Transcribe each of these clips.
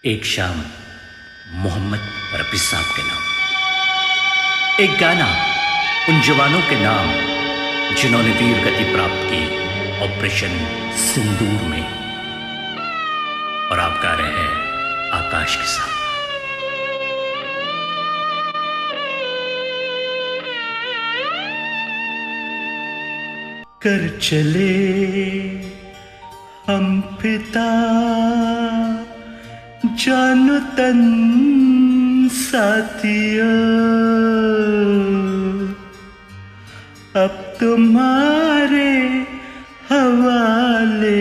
एक शाम मोहम्मद रफी साहब के नाम, एक गाना उन जवानों के नाम जिन्होंने वीर गति प्राप्त की ऑपरेशन सिंदूर में। और आप गा रहे हैं आकाश के साथ। कर चले हम पिता जानो तन साथियों, अब तुम्हारे हवाले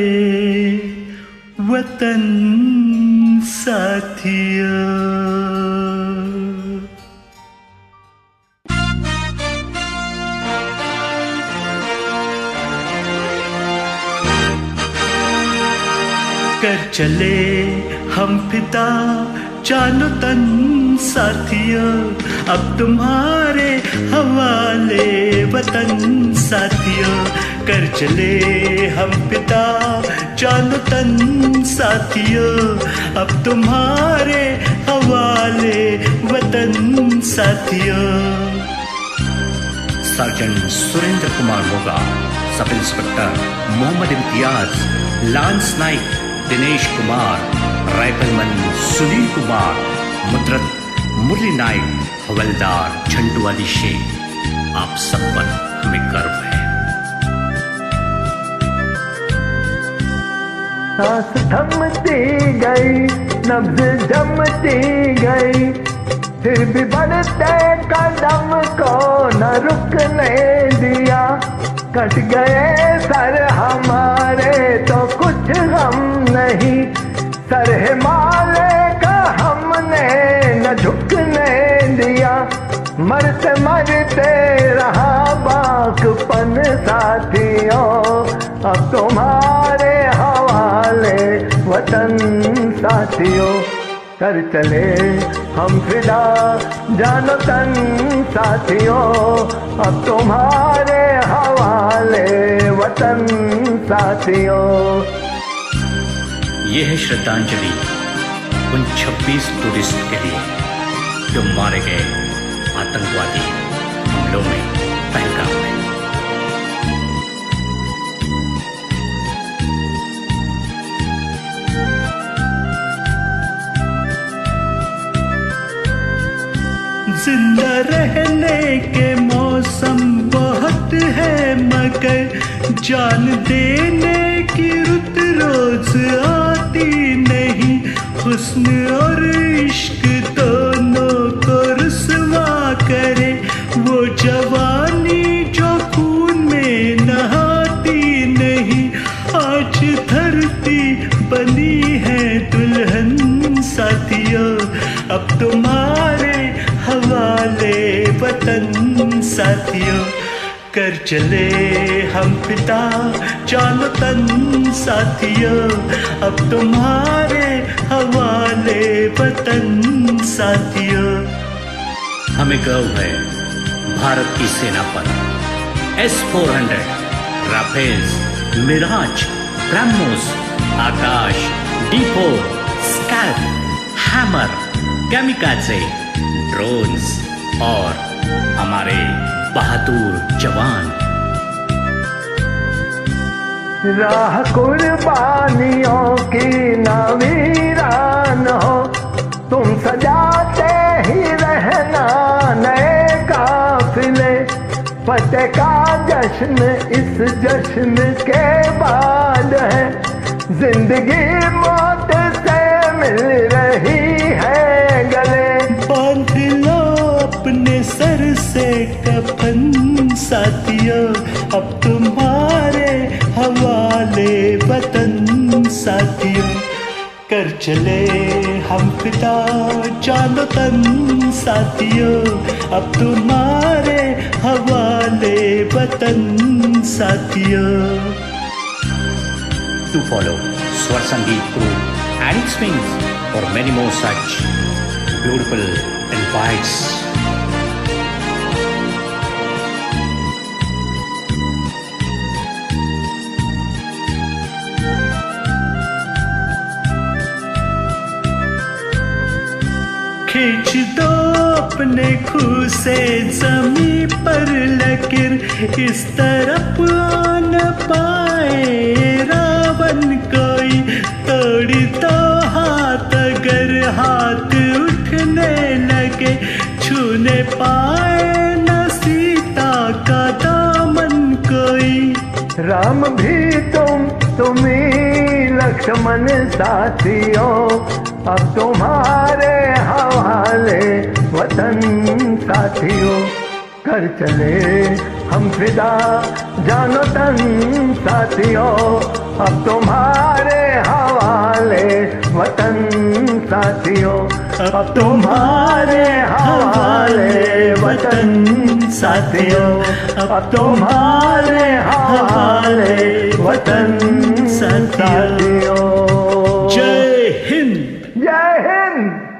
वतन साथियों। कर चले हम फिदा जानो तन साथियों, अब तुम्हारे हवाले वतन साथियों। कर चले हम फिदा जानो तन साथियों, अब तुम्हारे हवाले वतन साथियों। Surgeon Surendra Kumar Moga, sub inspector Mohammad Imtiaz, lance naik Dinesh Kumar, rifleman Sunil Kumar, मुद्रत मुरली नाइक, हवलदार झंडू अली शेख, आप सब पर हमें गर्व है। सांस थमती गई, नब्ज जमती गई, फिर भी बढ़ते कदम को न रुकने दिया। कट गए सर हमारे तो कुछ गम नहीं, सर हिमालय का हमने न झुकने दिया। मरते मरते रहा बाकपन साथियों, अब तुम्हारे हवाले वतन साथियों। कर चले हम फिदा जानो तन साथियों, अब तुम्हारे हवाले वतन साथियों। यह है श्रद्धांजलि उन 26 टूरिस्ट के लिए जो मारे गए आतंकवादी हमलों में, पहलगाम में। जिंदा रहने के मौसम बहुत है, मगर जान देने की रुत रोज आती नहीं। हुस्न और इश्क दोनों को रुसवा करे वो जवानी जो खून में नहाती नहीं। आज धरती बनी है दुल्हन साथियों, अब तुम्हारे हवाले वतन साथियों। कर चले हम पिता जानो तन साथियों, अब तुम्हारे हवाले वतन साथियों। हमें गर्व है भारत की सेना पर। S-400, राफेल्स, मिराज, ब्रह्मोस, आकाश, D4, स्कैल्प, हैमर, कैमिकाज़े, ड्रोन्स और हमारे बहादुर जवान। राह कुर्बानियों की ना वीरान हो, तुम सजाते ही रहना नए काफिले। फतेह का जश्न इस जश्न के बाद है, जिंदगी मौत से मिल रही है गले। बांध लो अपने सर से कफन साथियों, अब तुम्हारे हवाले वतन साथियों। कर चले हम फिदा जानो तन साथियों, अब तुम्हारे हवाले वतन साथियों। To follow Swar Sangeet Group and its wings for many more such beautiful invites. खींच दो अपने खूह से जमी पर लकीर, इस तरफ आ न पाए रावण कोई। तोड़ दो हाथ अगर हाथ उठने लगे, छूने पाए न सीता का दामन कोई। राम भी तुम्ही लक्ष्मण साथियों, अब तुम्हारे हवाले वतन साथियों। कर चले हम फिदा जानो तन साथियों, अब तुम्हारे हवाले वतन साथियों। अब तुम्हारे हवाले वतन साथियों, अब तुम्हारे हवाले वतन साथियों। जय हिंद। जय हिंद।